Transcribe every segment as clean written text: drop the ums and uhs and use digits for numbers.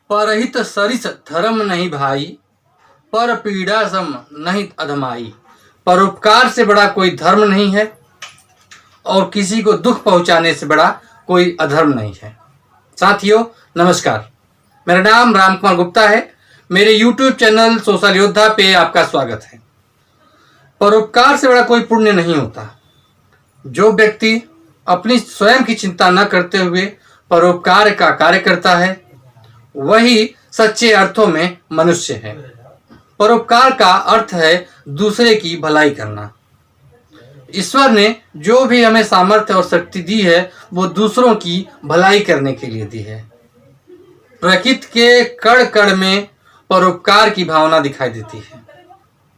परहित सरिस धर्म नहीं भाई, पर पीड़ा सम नहीं अधमाई। परोपकार से बड़ा कोई धर्म नहीं है और किसी को दुख पहुंचाने से बड़ा कोई अधर्म नहीं है। साथियों नमस्कार, मेरा नाम राम कुमार गुप्ता है। मेरे YouTube चैनल सोशल योद्धा पे आपका स्वागत है। परोपकार से बड़ा कोई पुण्य नहीं होता। जो व्यक्ति अपनी स्वयं की चिंता न करते हुए परोपकार का कार्य करता है वही सच्चे अर्थों में मनुष्य है। परोपकार का अर्थ है दूसरे की भलाई करना। ईश्वर ने जो भी हमें सामर्थ्य और शक्ति दी है वो दूसरों की भलाई करने के लिए दी है। प्रकृति के कण कण में परोपकार की भावना दिखाई देती है।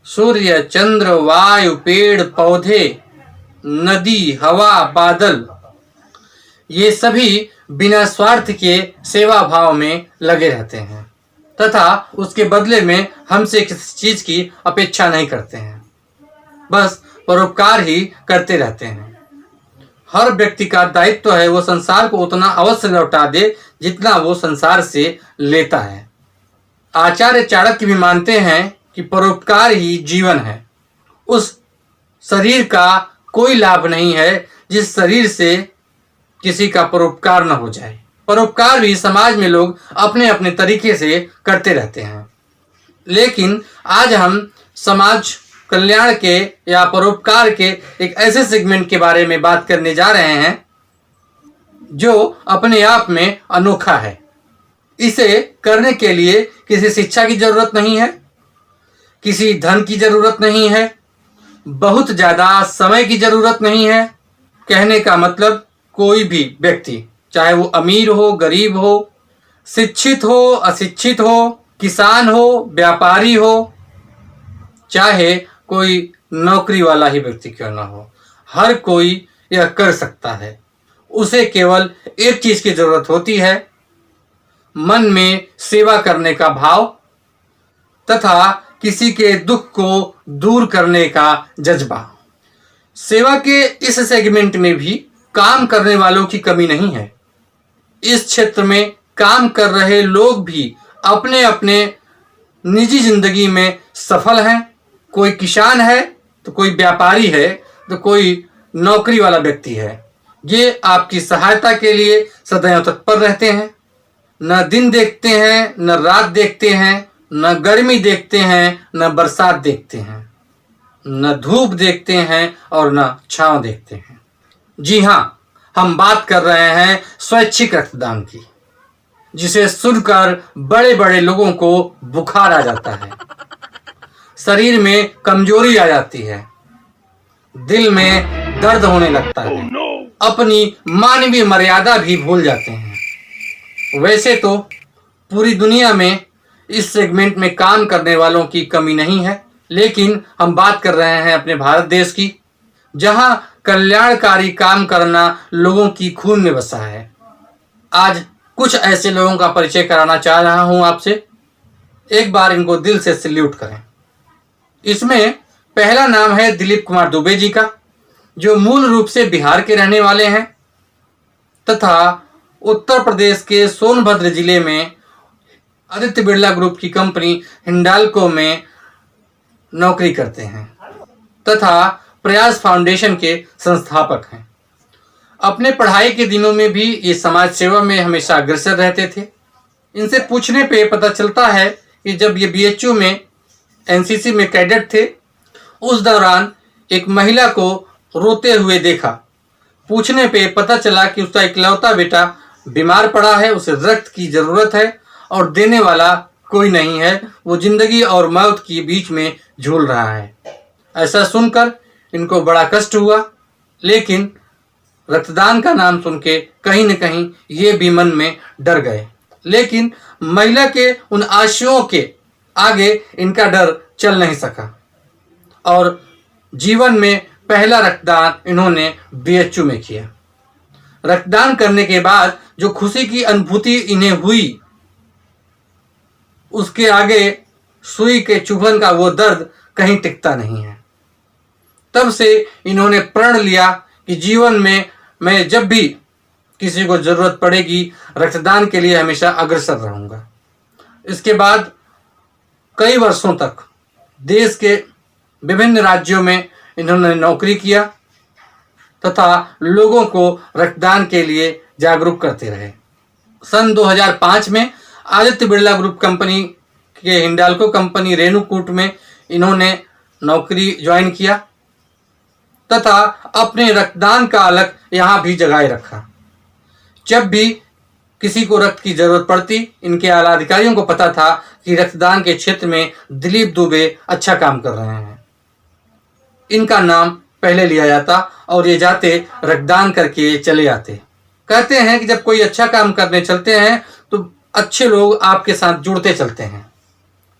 सूर्य, चंद्र, वायु, पेड़ पौधे, नदी, हवा, बादल, ये सभी बिना स्वार्थ के सेवा भाव में लगे रहते हैं तथा उसके बदले में हमसे किसी चीज की अपेक्षा नहीं करते हैं, बस परोपकार ही करते रहते हैं। हर व्यक्ति का दायित्व है वो संसार को उतना अवश्य लौटा दे जितना वो संसार से लेता है। आचार्य चाणक्य भी मानते हैं कि परोपकार ही जीवन है। उस शरीर का कोई लाभ नहीं है जिस शरीर से किसी का परोपकार न हो जाए। परोपकार भी समाज में लोग अपने अपने तरीके से करते रहते हैं, लेकिन आज हम समाज कल्याण के या परोपकार के एक ऐसे सेगमेंट के बारे में बात करने जा रहे हैं जो अपने आप में अनोखा है। इसे करने के लिए किसी शिक्षा की जरूरत नहीं है, किसी धन की जरूरत नहीं है, बहुत ज़्यादा समय की जरूरत नहीं है। कहने का मतलब कोई भी व्यक्ति, चाहे वो अमीर हो, गरीब हो, शिक्षित हो, अशिक्षित हो, किसान हो, व्यापारी हो, चाहे कोई नौकरी वाला ही व्यक्ति क्यों ना हो, हर कोई यह कर सकता है। उसे केवल एक चीज की जरूरत होती है, मन में सेवा करने का भाव तथा किसी के दुख को दूर करने का जज्बा। सेवा के इस सेगमेंट में भी काम करने वालों की कमी नहीं है। इस क्षेत्र में काम कर रहे लोग भी अपने अपने निजी जिंदगी में सफल हैं। कोई किसान है तो कोई व्यापारी है तो कोई नौकरी वाला व्यक्ति है। ये आपकी सहायता के लिए सदैव तत्पर रहते हैं। न दिन देखते हैं, न रात देखते हैं, न गर्मी देखते हैं, न बरसात देखते हैं, न धूप देखते हैं और न छांव देखते हैं। जी हाँ, हम बात कर रहे हैं स्वैच्छिक रक्तदान की, जिसे सुनकर बड़े बड़े लोगों को बुखार आ जाता है, शरीर में कमजोरी आ जाती है, दिल में दर्द होने लगता है, अपनी मानवीय मर्यादा भी भूल जाते हैं। वैसे तो पूरी दुनिया में इस सेगमेंट में काम करने वालों की कमी नहीं है, लेकिन हम बात कर रहे हैं अपने भारत देश की, जहां कल्याणकारी काम करना लोगों की खून में बसा है। आज कुछ ऐसे लोगों का परिचय कराना चाह रहा हूं आपसे। एक बार इनको दिल से सैल्यूट करें। इसमें पहला नाम है दिलीप कुमार दुबे जी का, जो मूल रूप से बिहार के रहने वाले हैं तथा उत्तर प्रदेश के सोनभद्र जिले में आदित्य बिरला ग्रुप की कंपनी हिंडाल्को में नौकरी करते हैं तथा प्रयास फाउंडेशन के संस्थापक हैं। अपने पढ़ाई के दिनों में भी ये समाज सेवा में हमेशा अग्रसर रहते थे। इनसे पूछने पे पता चलता है कि जब ये BHU में NCC में कैडेट थे, उस दौरान एक महिला को रोते हुए देखा। पूछने पे पता चला कि उसका इकलौता बेटा बीमार पड़ा है, उसे रक्त की ज़रूरत है और देने वाला कोई नहीं है, वो जिंदगी और मौत के बीच में झूल रहा है। ऐसा सुनकर इनको बड़ा कष्ट हुआ, लेकिन रक्तदान का नाम सुन के कहीं न कहीं ये भी मन में डर गए। लेकिन महिला के उन आशयों के आगे इनका डर चल नहीं सका और जीवन में पहला रक्तदान इन्होंने BHU में किया। रक्तदान करने के बाद जो खुशी की अनुभूति इन्हें हुई, उसके आगे सुई के चुभन का वो दर्द कहीं टिकता नहीं है। तब से इन्होंने प्रण लिया कि जीवन में मैं जब भी किसी को जरूरत पड़ेगी रक्तदान के लिए हमेशा अग्रसर रहूंगा। इसके बाद कई वर्षों तक देश के विभिन्न राज्यों में इन्होंने नौकरी किया तथा लोगों को रक्तदान के लिए जागरूक करते रहे। सन 2005 में आदित्य बिरला ग्रुप कंपनी के हिंडाल्को कंपनी रेणुकूट में इन्होंने नौकरी ज्वाइन किया तथा अपने रक्तदान का अलग यहाँ भी जगाए रखा। जब भी किसी को रक्त की जरूरत पड़ती, इनके आला अधिकारियों को पता था कि रक्तदान के क्षेत्र में दिलीप दुबे अच्छा काम कर रहे हैं, इनका नाम पहले लिया जाता और ये जाते रक्तदान करके चले आते। कहते हैं कि जब कोई अच्छा काम करने चलते हैं तो अच्छे लोग आपके साथ जुड़ते चलते हैं।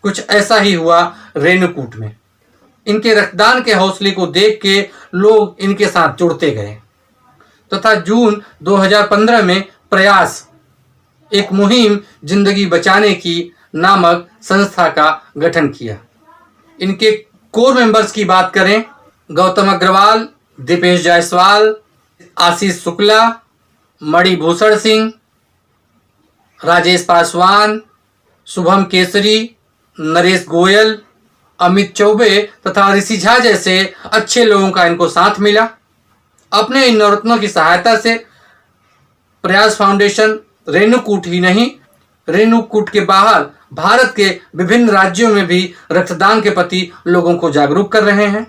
कुछ ऐसा ही हुआ रेणुकूट में। इनके रक्तदान के हौसले को देख के लोग इनके साथ जुड़ते गए तथा जून 2015 में प्रयास, एक मुहिम जिंदगी बचाने की नामक संस्था का गठन किया। इनके कोर मेंबर्स की बात करें, गौतम अग्रवाल, दीपेश जायसवाल, आशीष शुक्ला, मणिभूषण सिंह, राजेश पासवान, शुभम केसरी, नरेश गोयल, अमित चौबे तथा ऋषि झा जैसे अच्छे लोगों का इनको साथ मिला। अपने इन नवरत्नों की सहायता से प्रयास फाउंडेशन रेणुकूट ही नहीं, रेणुकूट के बाहर भारत के विभिन्न राज्यों में भी रक्तदान के प्रति लोगों को जागरूक कर रहे हैं।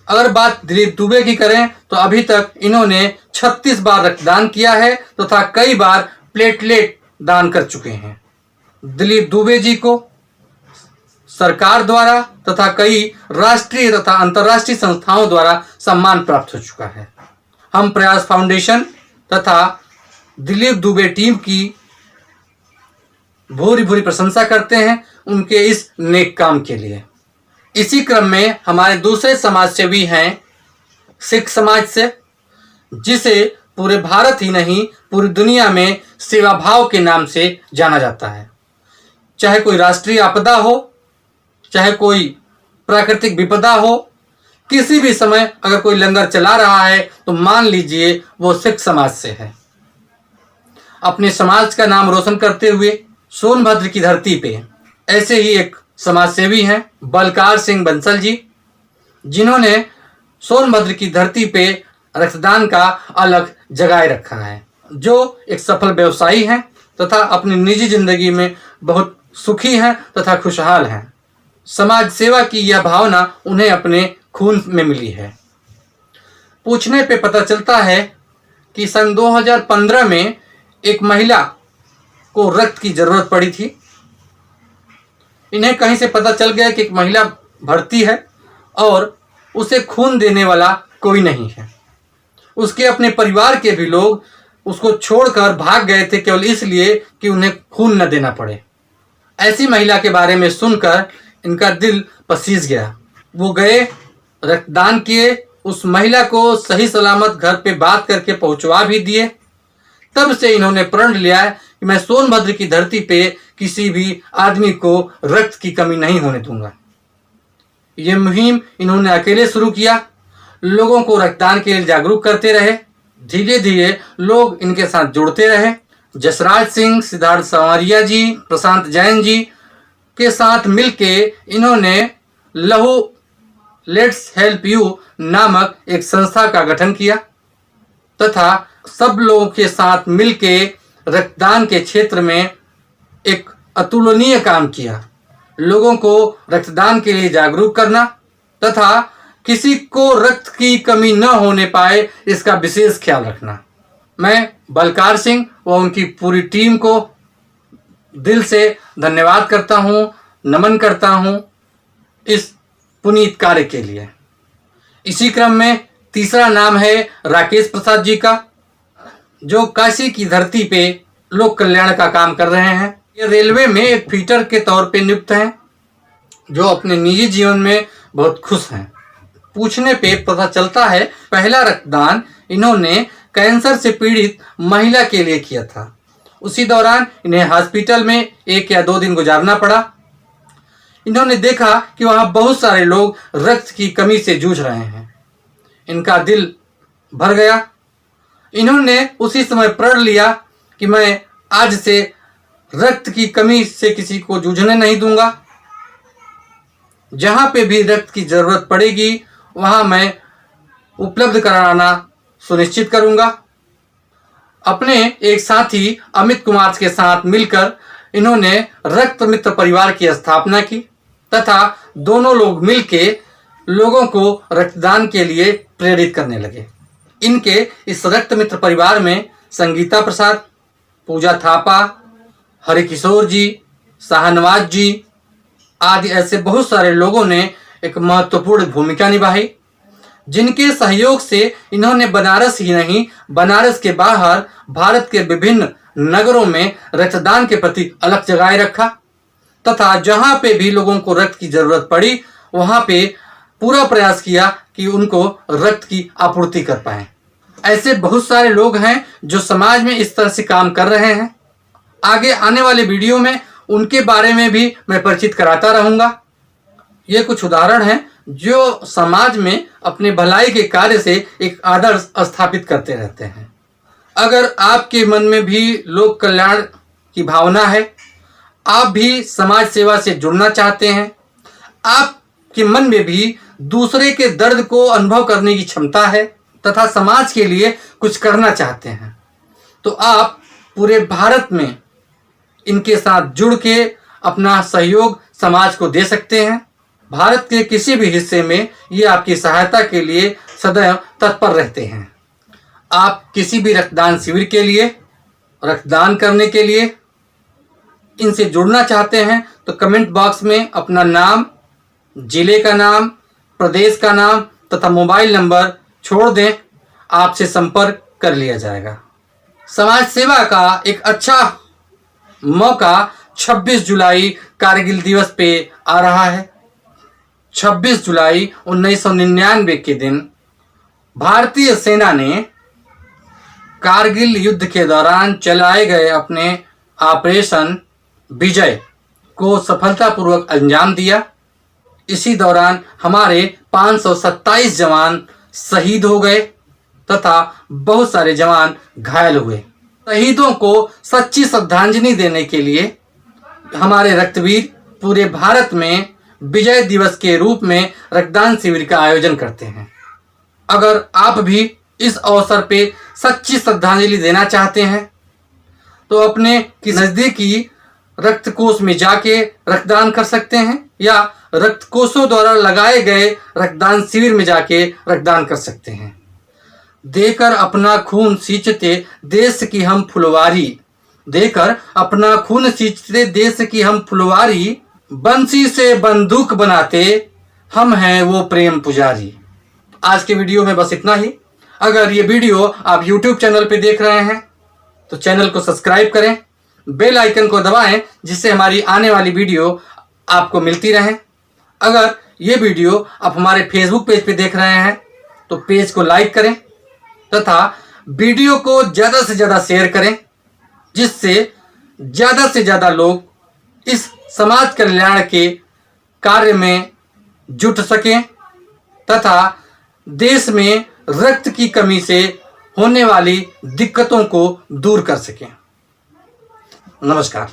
अगर बात दिलीप दुबे की करें तो अभी तक इन्होंने 36 बार रक्तदान किया है तथा कई बार प्लेटलेट दान कर चुके हैं। दिलीप दुबे जी को सरकार द्वारा तथा कई राष्ट्रीय तथा अंतर्राष्ट्रीय संस्थाओं द्वारा सम्मान प्राप्त हो चुका है। हम प्रयास फाउंडेशन तथा दिलीप दुबे टीम की भूरी भूरी प्रशंसा करते हैं उनके इस नेक काम के लिए। इसी क्रम में हमारे दूसरे समाज सेवी हैं सिख समाज से, जिसे पूरे भारत ही नहीं पूरी दुनिया में सेवा भाव के नाम से जाना जाता है। चाहे कोई राष्ट्रीय आपदा हो, चाहे कोई प्राकृतिक विपदा हो, किसी भी समय अगर कोई लंगर चला रहा है तो मान लीजिए वो सिख समाज से है। अपने समाज का नाम रोशन करते हुए सोनभद्र की धरती पे ऐसे ही एक समाज सेवी हैं बलकार सिंह बंसल जी, जिन्होंने सोनभद्र की धरती पे रक्तदान का अलग जगाए रखा है, जो एक सफल व्यवसायी हैं तथा अपनी निजी जिंदगी में बहुत सुखी हैं तथा खुशहाल हैं। समाज सेवा की यह भावना उन्हें अपने खून में मिली है। पूछने पे पता चलता है कि सन 2015 में एक महिला को रक्त की जरूरत पड़ी थी। इन्हें कहीं से पता चल गया कि एक महिला भर्ती है और उसे खून देने वाला कोई नहीं है। उसके अपने परिवार के भी लोग उसको छोड़कर भाग गए थे केवल इसलिए कि उन्हें खून न देना पड़े। ऐसी महिला के बारे में सुनकर इनका दिल पसीज गया। वो गए, रक्तदान किए, उस महिला को सही सलामत घर पे बात करके पहुंचवा भी दिए। तब से इन्होंने प्रण लिया है कि मैं सोनभद्र की धरती पे किसी भी आदमी को रक्त की कमी नहीं होने दूंगा। ये मुहिम इन्होंने अकेले शुरू किया, लोगों को रक्तदान के लिए जागरूक करते रहे। धीरे धीरे लोग इनके साथ जुड़ते रहे। जसराज सिंह, सिद्धार्थ संवरिया जी, प्रशांत जैन जी के साथ मिलके इन्होंने लहू लेट्स हेल्प यू नामक एक संस्था का गठन किया तथा सब लोगों के साथ मिलके रक्तदान के क्षेत्र में एक अतुलनीय काम किया। लोगों को रक्तदान के लिए जागरूक करना तथा किसी को रक्त की कमी न होने पाए इसका विशेष ख्याल रखना। मैं बलकार सिंह व उनकी पूरी टीम को दिल से धन्यवाद करता हूँ, नमन करता हूँ इस पुनीत कार्य के लिए। इसी क्रम में तीसरा नाम है राकेश प्रसाद जी का, जो काशी की धरती पे लोक कल्याण का काम कर रहे हैं। ये रेलवे में एक फीटर के तौर पे नियुक्त हैं, जो अपने निजी जीवन में बहुत खुश हैं। पूछने पे पता चलता है पहला रक्तदान इन्होंने कैंसर से पीड़ित महिला के लिए किया था। उसी दौरान इन्हें हॉस्पिटल में 1 या 2 दिन गुजारना पड़ा। इन्होंने देखा कि वहां बहुत सारे लोग रक्त की कमी से जूझ रहे हैं। इनका दिल भर गया। इन्होंने उसी समय प्रण लिया कि मैं आज से रक्त की कमी से किसी को जूझने नहीं दूंगा। जहां पे भी रक्त की जरूरत पड़ेगी वहां मैं उपलब्ध कराना सुनिश्चित करूंगा। अपने एक साथी अमित कुमार के साथ मिलकर इन्होंने रक्त मित्र परिवार की स्थापना की तथा दोनों लोग मिलके लोगों को रक्तदान के लिए प्रेरित करने लगे। इनके इस रक्त मित्र परिवार में संगीता प्रसाद, पूजा थापा, हरिकिशोर जी, शाहनवाज जी आदि ऐसे बहुत सारे लोगों ने एक महत्वपूर्ण भूमिका निभाई, जिनके सहयोग से इन्होंने बनारस ही नहीं बनारस के बाहर भारत के विभिन्न नगरों में रक्तदान के प्रति अलग जगाए रखा तथा जहां पे भी लोगों को रक्त की जरूरत पड़ी वहां पे पूरा प्रयास किया कि उनको रक्त की आपूर्ति कर पाए। ऐसे बहुत सारे लोग हैं जो समाज में इस तरह से काम कर रहे हैं। आगे आने वाले वीडियो में उनके बारे में भी मैं परिचित कराता रहूंगा। ये कुछ उदाहरण हैं जो समाज में अपने भलाई के कार्य से एक आदर्श स्थापित करते रहते हैं। अगर आपके मन में भी लोक कल्याण की भावना है, आप भी समाज सेवा से जुड़ना चाहते हैं, आपके मन में भी दूसरे के दर्द को अनुभव करने की क्षमता है तथा समाज के लिए कुछ करना चाहते हैं, तो आप पूरे भारत में इनके साथ जुड़ के अपना सहयोग समाज को दे सकते हैं। भारत के किसी भी हिस्से में ये आपकी सहायता के लिए सदैव तत्पर रहते हैं। आप किसी भी रक्तदान शिविर के लिए, रक्तदान करने के लिए इनसे जुड़ना चाहते हैं तो कमेंट बॉक्स में अपना नाम, जिले का नाम, प्रदेश का नाम तथा मोबाइल नंबर छोड़ दें, आपसे संपर्क कर लिया जाएगा। समाज सेवा का एक अच्छा मौका 26 जुलाई कारगिल दिवस पे आ रहा है। 26 जुलाई 1999 के दिन भारतीय सेना ने कारगिल युद्ध के दौरान चलाए गए अपने ऑपरेशन विजय को सफलतापूर्वक अंजाम दिया। इसी दौरान हमारे 527 जवान शहीद हो गए तथा बहुत सारे जवान घायल हुए। शहीदों को सच्ची श्रद्धांजलि देने के लिए हमारे रक्तवीर पूरे भारत में विजय दिवस के रूप में रक्तदान शिविर का आयोजन करते हैं। अगर आप भी इस अवसर पे सच्ची श्रद्धांजलि देना चाहते हैं तो अपने नज़दीकी रक्त कोष में जाके रक्तदान कर सकते हैं या रक्त कोषों द्वारा लगाए गए रक्तदान शिविर में जाके रक्तदान कर सकते हैं। देकर अपना खून सींचते देश की हम फुलवारी, देकर अपना खून सींचते देश की हम फुलवारी, बंसी से बंदूक बनाते हम हैं वो प्रेम पुजारी। आज के वीडियो में बस इतना ही। अगर ये वीडियो आप YouTube चैनल पे देख रहे हैं तो चैनल को सब्सक्राइब करें, बेल आइकन को दबाएं जिससे हमारी आने वाली वीडियो आपको मिलती रहे। अगर ये वीडियो आप हमारे फेसबुक पेज पे देख रहे हैं तो पेज को लाइक करें तथा वीडियो को ज़्यादा से ज़्यादा शेयर करें जिससे ज़्यादा से ज़्यादा लोग इस समाज कल्याण के कार्य में जुट सकें तथा देश में रक्त की कमी से होने वाली दिक्कतों को दूर कर सकें। नमस्कार।